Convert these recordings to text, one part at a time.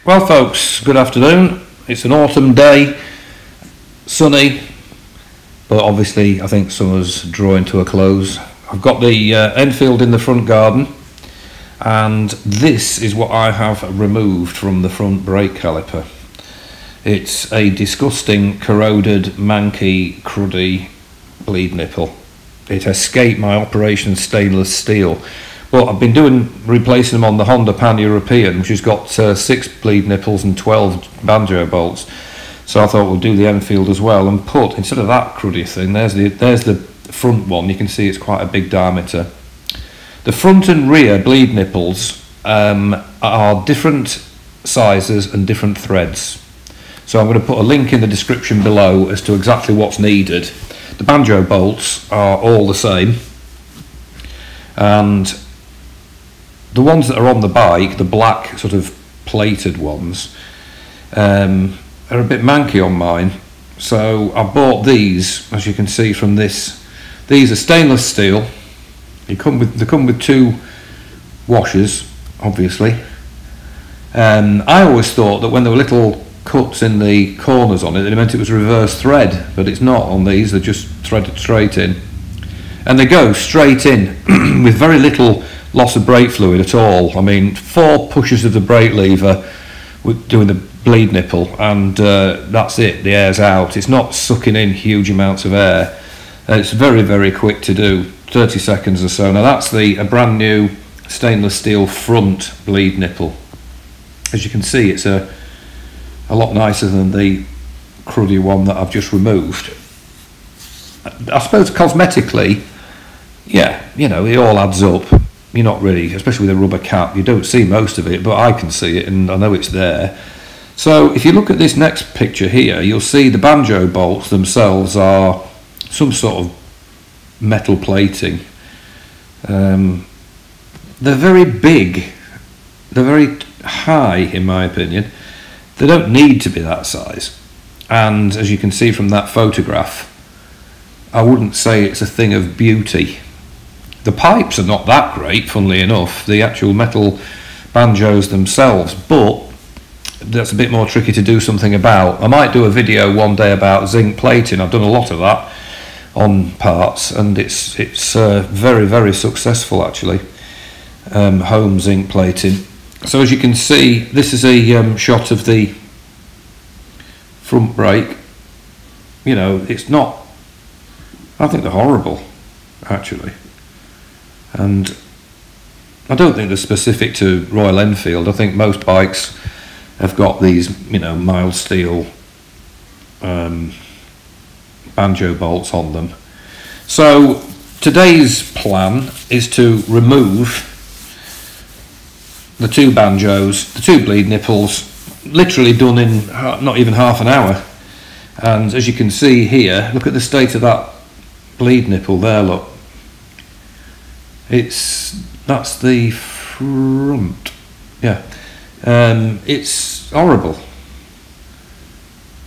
Well folks, good afternoon. It's an autumn day, sunny, but obviously I think summer's drawing to a close. I've got the Enfield in the front garden, and this is what I have removed from the front brake caliper. It's a disgusting, corroded, manky, cruddy bleed nipple. It escaped my operation stainless steel. Well, I've been replacing them on the Honda Pan-European, which has got 6 bleed nipples and 12 Banjo bolts. So I thought we'll do the Enfield as well and put, instead of that cruddy thing, there's the front one. You can see it's quite a big diameter. The front and rear bleed nipples are different sizes and different threads. So I'm going to put a link in the description below as to exactly what's needed. The Banjo bolts are all the same, and the ones that are on the bike, the black sort of plated ones, are a bit manky on mine. So I bought these, as you can see from this. These are stainless steel. They come with 2 washers, obviously. I always thought that when there were little cuts in the corners on it, it meant it was reverse thread, but it's not on these. They're just threaded straight in, and they go straight in with very little loss of brake fluid at all. I mean, 4 pushes of the brake lever with doing the bleed nipple, and that's it, the air's out. It's not sucking in huge amounts of air. It's very, very quick to do, 30 seconds or so. Now that's a brand new stainless steel front bleed nipple. As you can see, it's a lot nicer than the cruddy one that I've just removed. I suppose cosmetically, yeah, you know, it all adds up. You're not really, especially with a rubber cap, you don't see most of it, but I can see it and I know it's there. So if you look at this next picture here, you'll see the Banjo bolts themselves are some sort of metal plating. They're very big, they're very high in my opinion. They don't need to be that size, and as you can see from that photograph, I wouldn't say it's a thing of beauty. The pipes are not that great, funnily enough, the actual metal banjos themselves, but that's a bit more tricky to do something about. I might do a video one day about zinc plating. I've done a lot of that on parts, and it's very, very successful actually, home zinc plating. So as you can see, this is a shot of the front brake. You know, it's not, I think they're horrible actually. And I don't think they're specific to Royal Enfield. I think most bikes have got these, you know, mild steel Banjo bolts on them. So today's plan is to remove the 2 banjos, the 2 bleed nipples, literally done in not even half an hour. And as you can see here, look at the state of that bleed nipple there, look. That's the front, yeah. It's horrible.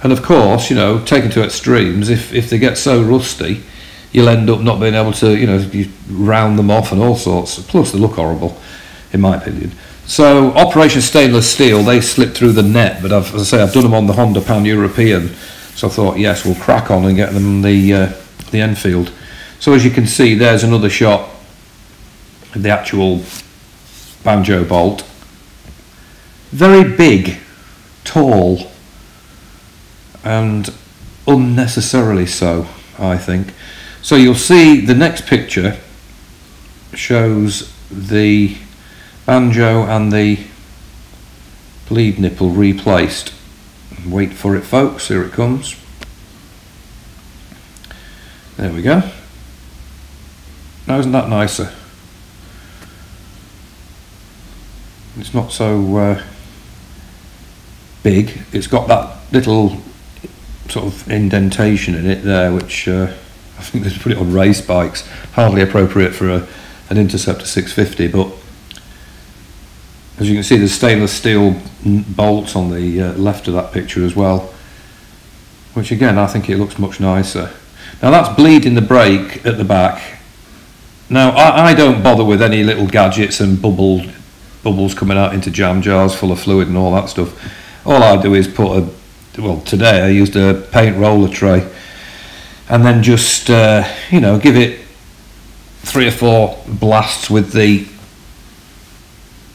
And of course, you know, taken to extremes, if they get so rusty, you'll end up not being able to, you know, you round them off and all sorts. Plus they look horrible, in my opinion. So Operation Stainless Steel, they slip through the net, but as I say, I've done them on the Honda Pan-European, so I thought, yes, we'll crack on and get them the Enfield. So as you can see, there's another shot of the actual Banjo bolt. Very big, tall, and unnecessarily so, I think. So you'll see the next picture shows the Banjo and the bleed nipple replaced. Wait for it folks, here it comes. There we go. Now isn't that nicer? It's not so big. It's got that little sort of indentation in it there, which I think they put it on race bikes. Hardly appropriate for an Interceptor 650, but as you can see, there's stainless steel bolts on the left of that picture as well, which again, I think it looks much nicer. Now that's bleeding the brake at the back. Now I don't bother with any little gadgets and bubble bubbles coming out into jam jars full of fluid and all that stuff. All I do is put today I used a paint roller tray, and then just give it 3 or 4 blasts with the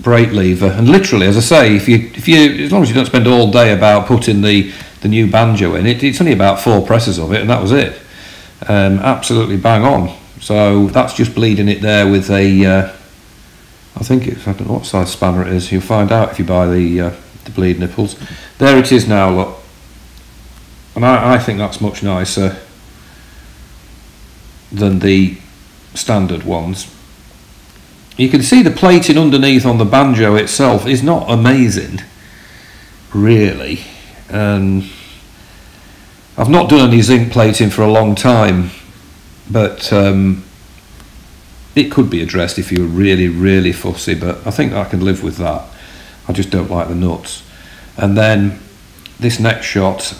brake lever. And literally, as I say, if you as long as you don't spend all day about putting the new Banjo in, it's only about 4 presses of it, and that was it. Absolutely bang on. So that's just bleeding it there with a I don't know what size spanner it is. You'll find out if you buy the bleed nipples. There it is now, look. And I think that's much nicer than the standard ones. You can see the plating underneath on the Banjo itself is not amazing, really. I've not done any zinc plating for a long time, but it could be addressed if you were really, really fussy, but I think I can live with that. I just don't like the nuts. And then this next shot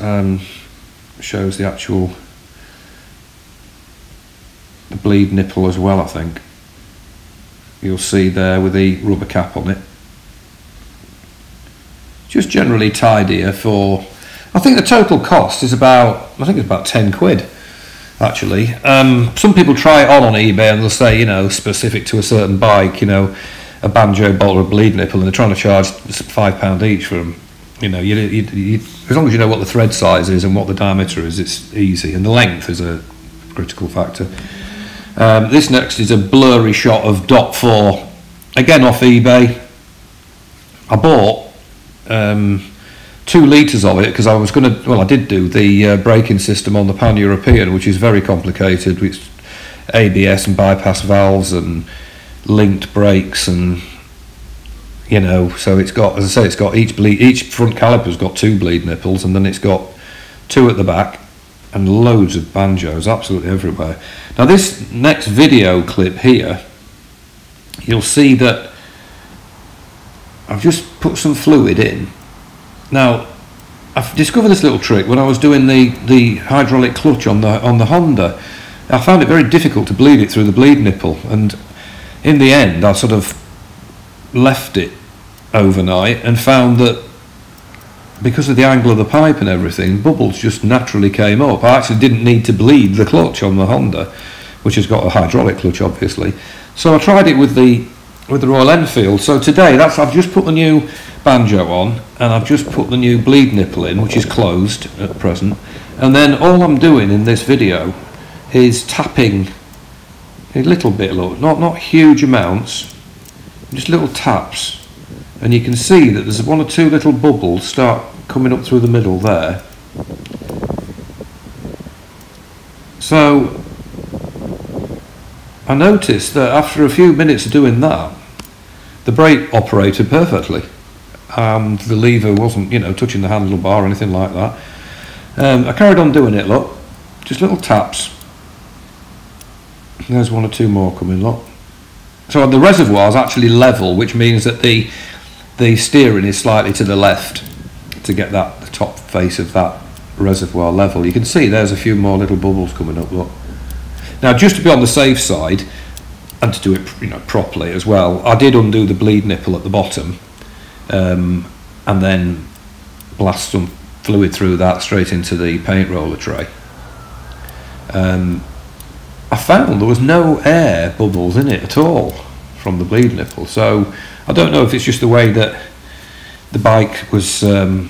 shows the actual bleed nipple as well, I think. You'll see there with the rubber cap on it. Just generally tidier for, I think the total cost is about, I think it's about 10 quid actually. Some people try it on eBay and they'll say, specific to a certain bike, a Banjo bolt or a bleed nipple, and they're trying to charge £5 each for them. As long as you know what the thread size is and what the diameter is, it's easy, and the length is a critical factor. This next is a blurry shot of Dot 4, again off eBay. I bought 2 litres of it because I was going to, I did do the braking system on the Pan-European, which is very complicated, with ABS and bypass valves and linked brakes, and so it's got, as I say, it's got each front caliper's got 2 bleed nipples, and then it's got 2 at the back and loads of Banjos absolutely everywhere. Now this next video clip here, you'll see that I've just put some fluid in. Now I've discovered this little trick when I was doing the hydraulic clutch on the Honda. I found it very difficult to bleed it through the bleed nipple, and in the end I sort of left it overnight and found that because of the angle of the pipe and everything, bubbles just naturally came up. I actually didn't need to bleed the clutch on the Honda, which has got a hydraulic clutch obviously. So I tried it with the Royal Enfield. So today I've just put the new Banjo on, and I've just put the new bleed nipple in, which is closed at present, and then all I'm doing in this video is tapping a little bit, look, not huge amounts, just little taps, and you can see that there's 1 or 2 little bubbles start coming up through the middle there. So I noticed that after a few minutes of doing that, the brake operated perfectly, and the lever wasn't touching the handlebar or anything like that. I carried on doing it, look, just little taps. There's 1 or 2 more coming, look. So the reservoir is actually level, which means that the steering is slightly to the left to get the top face of that reservoir level. You can see there's a few more little bubbles coming up, look. Now just to be on the safe side and to do it properly as well, I did undo the bleed nipple at the bottom, and then blast some fluid through that straight into the paint roller tray. I found there was no air bubbles in it at all from the bleed nipple, so I don't know if it's just the way that the bike was, the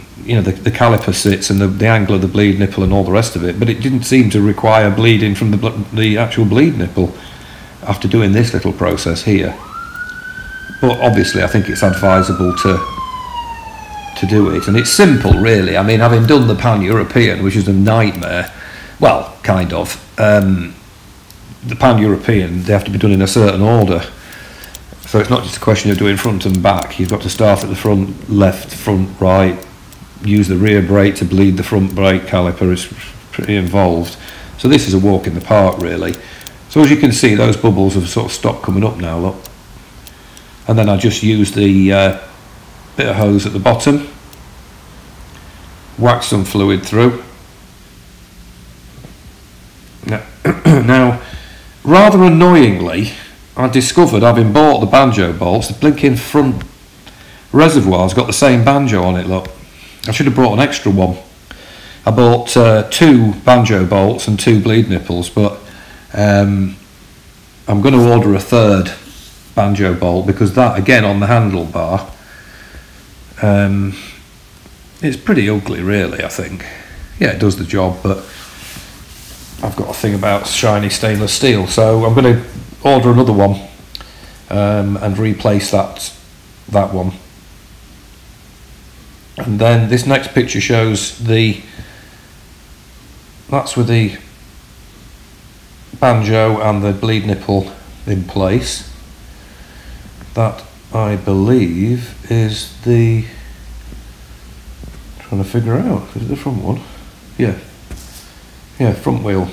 caliper sits and the angle of the bleed nipple and all the rest of it, but it didn't seem to require bleeding from the actual bleed nipple after doing this little process here. But obviously I think it's advisable to do it, and it's simple really. I mean, having done the Pan-European, which is a nightmare, well, kind of, the Pan-European, they have to be done in a certain order, so it's not just a question of doing front and back. You've got to start at the front left, front right, use the rear brake to bleed the front brake caliper. It's pretty involved, so this is a walk in the park really. So as you can see, those bubbles have sort of stopped coming up now, look. And then I just use the bit of hose at the bottom, whack some fluid through. Now, rather annoyingly, I discovered, having bought the Banjo bolts, the blinking front reservoir's got the same banjo on it, look. I should have brought an extra one. I bought 2 banjo bolts and 2 bleed nipples, but I'm going to order a 3rd banjo bolt, because that, again, on the handlebar, it's pretty ugly, really, I think. Yeah, it does the job, but I've got a thing about shiny stainless steel, so I'm going to order another one and replace that one. And then this next picture shows that's with the banjo and the bleed nipple in place. That, I believe, is trying to figure out, is it the front one? Yeah, front wheel.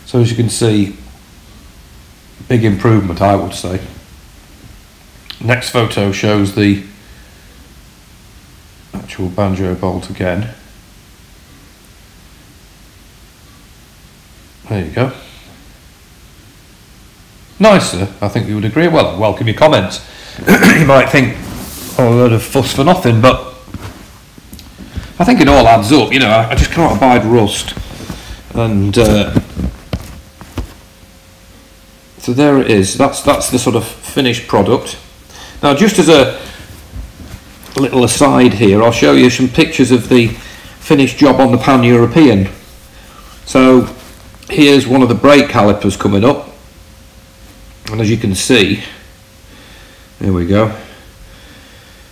So as you can see, big improvement, I would say. Next photo shows the actual banjo bolt again. There you go. Nicer, I think you would agree. Well, I welcome your comments. You might think, oh, a load of fuss for nothing, but I think it all adds up. You know, I just can't abide rust. And so there it is. That's the sort of finished product. Now, just as a little aside here, I'll show you some pictures of the finished job on the Pan-European. So here's one of the brake calipers coming up, and as you can see, there we go,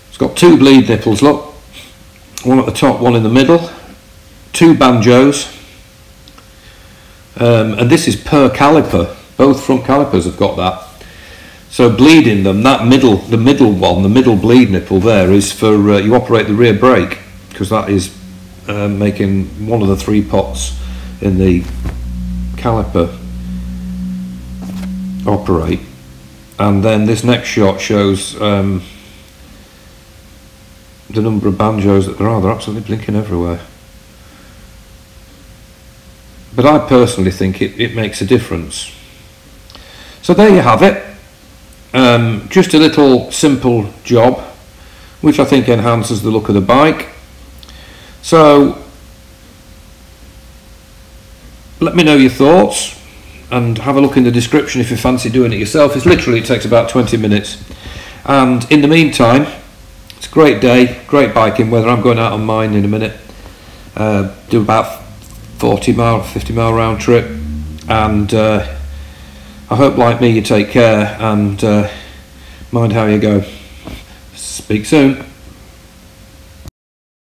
it's got 2 bleed nipples, look, one at the top, one in the middle, 2 banjos, and this is per caliper. Both front calipers have got that. So bleeding them, the middle bleed nipple there is for you operate the rear brake, because that is making one of the 3 pots in the caliper operate. And then this next shot shows the number of banjos that there are. They're absolutely blinking everywhere. But I personally think it makes a difference. So there you have it. Just a little simple job, which I think enhances the look of the bike. So let me know your thoughts, and have a look in the description if you fancy doing it yourself. It takes about 20 minutes. And in the meantime, it's a great day, great biking weather. I'm going out on mine in a minute. Do about 50 mile round trip, and I hope, like me, you take care and mind how you go. Speak soon.